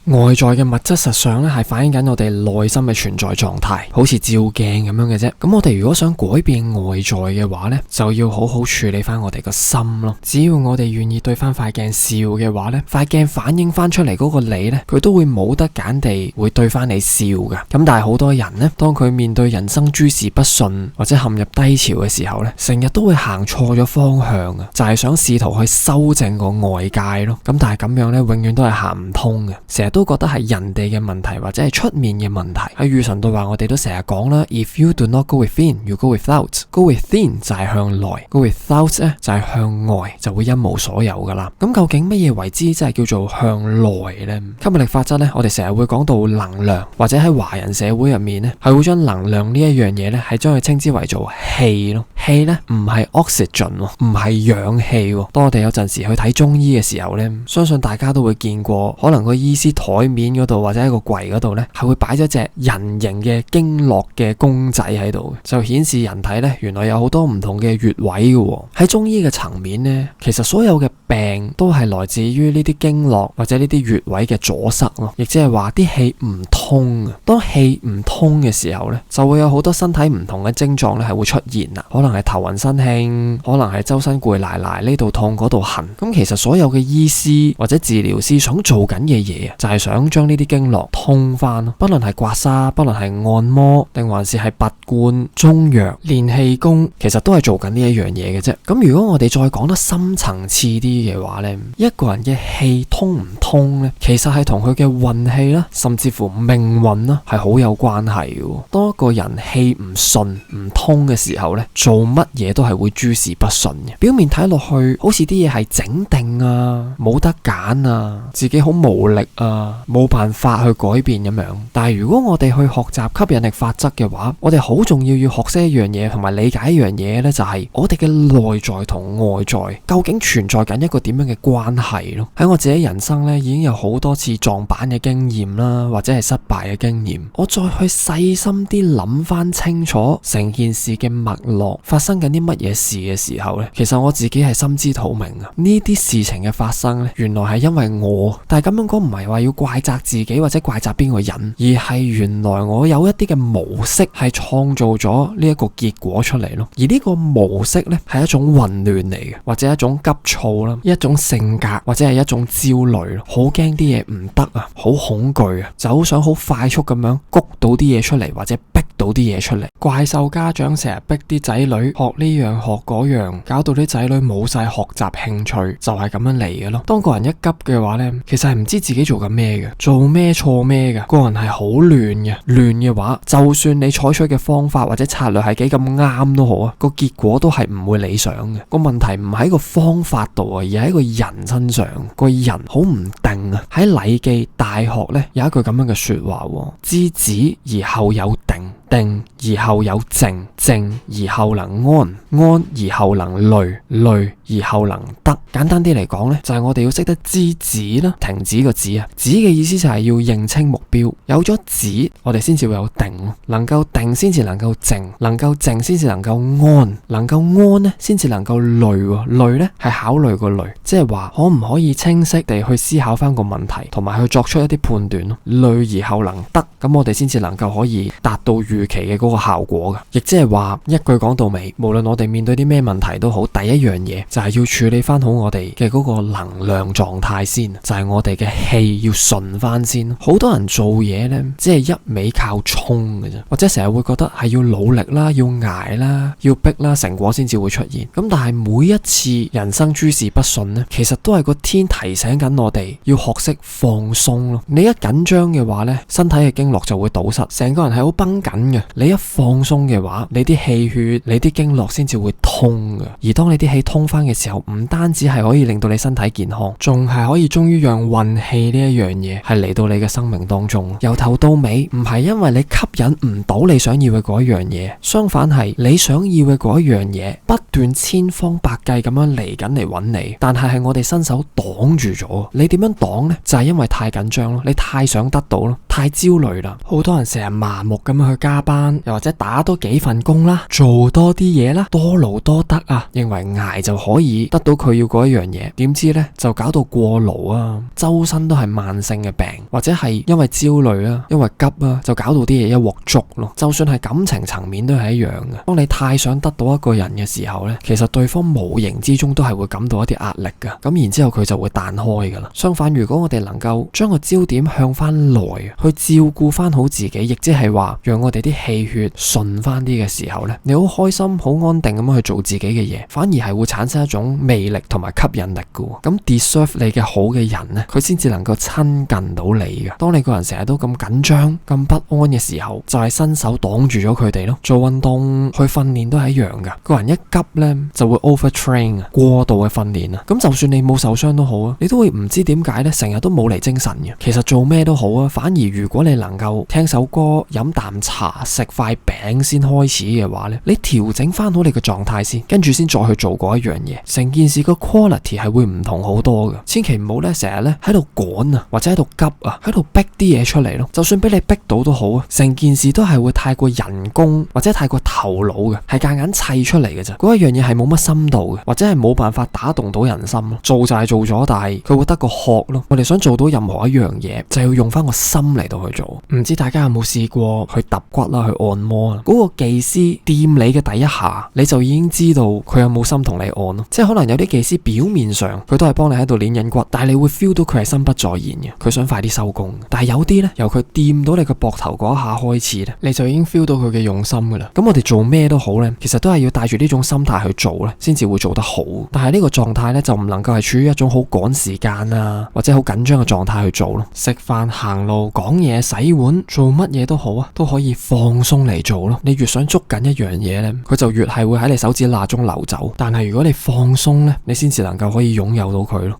外在嘅物質實上咧係反映緊我哋內心嘅存在狀態，好似照鏡咁樣嘅啫。咁我哋如果想改變外在嘅話咧，就要好好處理翻我哋個心咯。只要我哋願意對翻塊鏡笑嘅話咧，塊鏡反映翻出嚟嗰個你咧，佢都會冇得揀地會對翻你笑噶。咁但係好多人咧，當佢面對人生諸事不順或者陷入低潮嘅時候咧，成日都會行錯咗方向啊，就係想試圖去修正個外界咯。咁但係咁樣咧，永遠都係行唔通嘅，成日都覺得係人哋嘅問題或者係出面嘅問題。喺與神對話我哋都成日講啦 ，If you do not go within, you go without. Go within 就係向內 ，go without 咧就係向外，就會一無所有噶啦。咁究竟乜嘢為之即係叫做向內呢？吸引力法則咧，我哋成日會講到能量，或者喺華人社會入面咧，係會將能量呢一樣嘢咧，係將佢稱之為做氣咯。氣咧唔係 oxygen， 唔係氧氣。當我哋有陣時去睇中醫嘅時候咧，相信大家都會見過，可能個醫師台面嗰度或者喺個櫃嗰度咧，係會擺咗隻人形嘅經絡嘅公仔喺度，就顯示人體咧原來有好多唔同嘅穴位嘅。喺中醫嘅層面咧，其實所有嘅病都係來自於呢啲經絡或者呢啲穴位嘅阻塞咯，亦即係話啲氣唔通啊。當氣唔通嘅時候咧，就會有好多身體唔同嘅症狀咧係會出現啦，可能係頭暈身興，可能係周身攰賴賴，呢度痛嗰度痕。咁其實所有嘅醫師或者治療師想做緊嘅嘢就係想將呢啲經絡通翻咯，不論係刮痧，不論係按摩，定還是係拔罐、中藥、練氣功，其實都係做緊呢一樣嘢嘅啫。咁如果我哋再講得深層次啲嘅話呢，一個人嘅氣通唔通呢，其實係同佢嘅運氣啦，甚至乎命運啦，係好有關係嘅。當一個人氣唔順唔通嘅時候呢，做乜嘢都係會諸事不順嘅。表面睇落去好似啲嘢係整定啊，冇得揀啊，自己好無力啊，冇辦法去改變咁樣。但係如果我哋去學習吸引力法則嘅話，我哋好重要學識一樣嘢，同埋理解一樣嘢呢，就係我哋嘅內在同外在究竟存在緊一個點樣嘅關係咯。喺我自己人生呢，已經有好多次撞板嘅經驗啦，或者係失敗嘅經驗。我再去細心啲諗翻清楚成件事嘅脈絡，發生緊啲乜嘢事嘅時候呢，其實我自己係心知肚明啊。呢啲事情嘅發生呢，原來係因為我，但係咁樣講唔係話要怪責自己或者怪責邊個人，而係原來我有一啲嘅模式係創造咗呢一個結果出嚟咯。而呢個模式呢，係一種混亂嚟嘅，或者一種急躁啦，一種性格，或者係一種焦慮咯，好驚啲嘢唔得啊，好恐懼啊，就好想好快速咁樣谷到啲嘢出嚟，或者逼到啲嘢出嚟。怪獸家長成日逼啲仔女學呢樣學嗰樣，搞到啲仔女冇晒學習興趣，就係咁樣嚟嘅咯。當個人一急嘅話呢，其實係唔知自己做緊咩嘅，做咩錯咩嘅，個人係好亂嘅。亂嘅話，就算你採取嘅方法或者策略係幾咁啱都好啊，個結果都係唔會理想嘅。個問題唔喺個方法度啊，而喺個人身上。個人好唔定啊。喺《禮記·大學》呢，有一句咁樣嘅說話：知止而後有定，定而後有靜，靜而後能安，安而後能慮，慮而後能得。簡單啲嚟講呢，就係我哋要識得知止啦，停止個止啊。止嘅意思就係要認清目標，有咗止，我哋先至會有定咯。能夠定先至能夠靜，能夠靜先至能夠安，能夠安呢先至能夠慮。慮呢係考慮個慮，即係話可唔可以清晰地去思考翻個問題，同埋去作出一啲判斷咯。慮而後能得，咁我哋先至能夠可以達到預期嘅嗰個效果噶。亦即係話一句講到尾，無論我哋面對啲咩問題都好，第一樣嘢就係要處理翻好我哋嘅嗰個能量狀態先，就係我哋嘅氣要順翻先。好多人做嘢呢，只係一味靠衝嘅啫，或者成日會覺得係要努力啦，要捱啦，要逼啦，成果先至會出現。咁但係每一次人生諸事不順呢，其實都係個天提醒緊我哋要學識放鬆咯。你一緊張嘅話呢，身體嘅經絡就會堵塞，成個人係好繃緊嘅。你一放鬆嘅話，你啲氣血、你啲經絡先至會通嘅。而當你啲氣通翻嘅時候，唔單止係可以令到你身體健康，仲係可以終於讓運氣呢一樣嘢係嚟到你嘅生命當中。由頭到尾，唔係因為你吸引唔到你想要嘅嗰一樣嘢，相反係你想要嘅嗰一樣嘢不斷千方百計咁樣嚟緊嚟揾你，但係我哋伸手擋住咗。你點樣擋呢？就係因為太緊張咯，你太想得到咯，太焦慮啦，好多人成日麻木咁樣去加班，又或者打多幾份工啦，做多啲嘢啦，多勞多得啊，認為捱就可以得到佢要嗰一樣嘢，點知呢就搞到過勞啊，周身都係慢性嘅病，或者係因為焦慮啊，因為急啊，就搞到啲嘢一鑊粥咯。就算係感情層面都係一樣嘅，當你太想得到一個人嘅時候呢，其實對方無形之中都係會感到一啲壓力噶，咁然之後佢就會彈開噶啦。相反，如果我哋能夠將個焦點向翻來，去照顧翻好自己，亦即係話讓我哋啲氣血順翻啲嘅時候呢，你好開心好安定咁樣去做自己嘅嘢，反而係會產生一種魅力同埋吸引力噶。咁 deserve 你嘅好嘅人呢，佢先至能夠親近到你噶。當你個人成日都咁緊張咁不安嘅時候，就係伸手擋住咗佢哋咯。做運動去訓練都係一樣噶，個人一急呢，就會 overtrain 啊，過度嘅訓練啊。咁就算你冇受傷都好啊，你都會唔知點解呢，成日都冇嚟精神嘅。其實做咩都好啊，反而如果你能夠聽首歌、飲啖茶、食塊餅先開始嘅話呢，你調整翻好你嘅狀態先，跟住先再去做嗰一樣嘢，成件事個 quality 係會唔同好多嘅。千祈唔好呢，成日呢喺度趕啊，或者喺度急啊，喺度逼啲嘢出嚟咯。就算俾你逼到都好啊，成件事都係會太過人工或者太過頭腦嘅，係夾硬砌出嚟嘅啫。嗰一樣嘢係冇乜深度嘅，或者係冇辦法打動到人心咯。做就係做咗，但係佢會得個殼咯。我哋想做到任何一樣嘢，就要用翻個心嚟到去做。唔知大家有冇試過去揼骨啦，去按摩啦？嗰個技師掂你嘅第一下，你就已經知道佢有冇心同你按咯。即係可能有啲技師表面上佢都係幫你喺度捏緊骨，但係你會 feel 到佢係心不在焉嘅，佢想快啲收工。但係有啲呢，由佢掂到你個膊頭嗰一下開始呢，你就已經 feel 到佢嘅用心噶啦。咁我哋做咩都好呢，其實都係要帶住呢種心態去做呢，先至會做得好。但係呢個狀態呢，就唔能夠係處於一種好趕時間啊，或者好緊張嘅狀態去做咯。食飯、行路、講嘢、洗碗，做乜嘢都好啊，都可以放鬆嚟做咯。你越想捉緊一樣嘢呢，佢就越係會喺你手指罅中流走。但係如果你放鬆呢，你先至能夠可以擁有到佢咯。